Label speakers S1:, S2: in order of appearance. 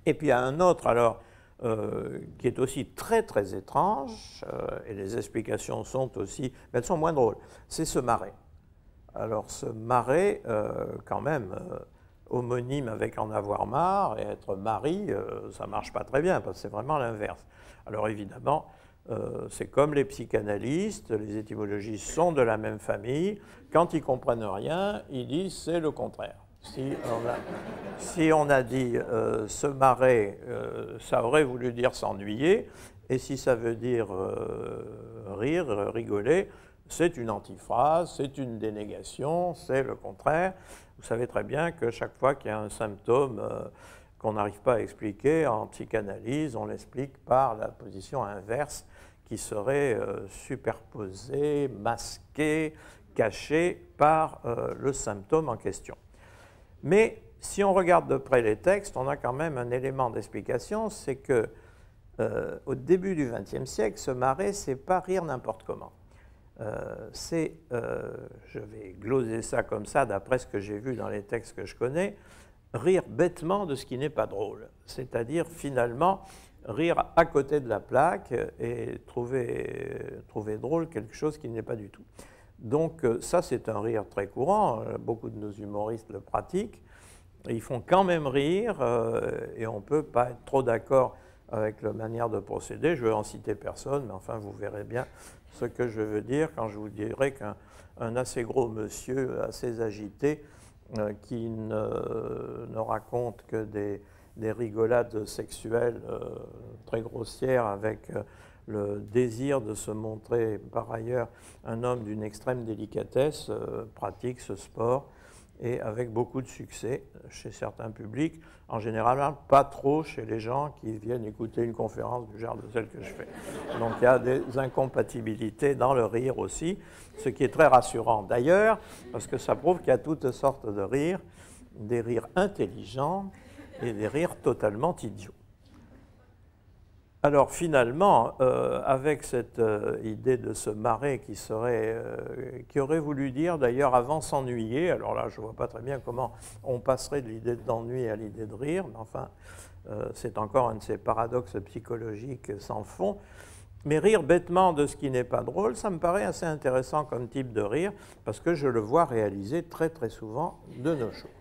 S1: Et puis il y a un autre, alors, qui est aussi très très étrange, et les explications sont aussi, mais elles sont moins drôles, c'est se marrer. Alors se marrer, quand même, homonyme avec en avoir marre et être mari, ça ne marche pas très bien, parce que c'est vraiment l'inverse. Alors évidemment, c'est comme les psychanalystes, les étymologistes sont de la même famille, quand ils ne comprennent rien, ils disent c'est le contraire. Si on a dit se marrer, ça aurait voulu dire s'ennuyer, et si ça veut dire rire, rigoler, c'est une antiphrase, c'est une dénégation, c'est le contraire. Vous savez très bien que chaque fois qu'il y a un symptôme qu'on n'arrive pas à expliquer, en psychanalyse, on l'explique par la position inverse qui serait superposée, masquée, cachée par le symptôme en question. Mais si on regarde de près les textes, on a quand même un élément d'explication, c'est que au début du XXe siècle, se marrer, c'est pas rire n'importe comment. Je vais gloser ça comme ça, d'après ce que j'ai vu dans les textes que je connais, rire bêtement de ce qui n'est pas drôle. C'est-à-dire, finalement, rire à côté de la plaque et trouver drôle quelque chose qui n'est pas du tout. Donc ça, c'est un rire très courant. Beaucoup de nos humoristes le pratiquent. Ils font quand même rire et on ne peut pas être trop d'accord avec la manière de procéder. Je ne veux en citer personne, mais enfin, vous verrez bien ce que je veux dire quand je vous dirai qu'un assez gros monsieur, assez agité, qui ne raconte que des rigolades sexuelles très grossières avec le désir de se montrer par ailleurs un homme d'une extrême délicatesse, pratique ce sport et avec beaucoup de succès chez certains publics, en général pas trop chez les gens qui viennent écouter une conférence du genre de celle que je fais. Donc il y a des incompatibilités dans le rire aussi, ce qui est très rassurant d'ailleurs, parce que ça prouve qu'il y a toutes sortes de rires, des rires intelligents et des rires totalement idiots. Alors finalement, avec cette idée de se marrer qui aurait voulu dire d'ailleurs avant s'ennuyer, alors là je ne vois pas très bien comment on passerait de l'idée d'ennui à l'idée de rire, mais enfin c'est encore un de ces paradoxes psychologiques sans fond. Mais rire bêtement de ce qui n'est pas drôle, ça me paraît assez intéressant comme type de rire, parce que je le vois réaliser très très souvent de nos jours.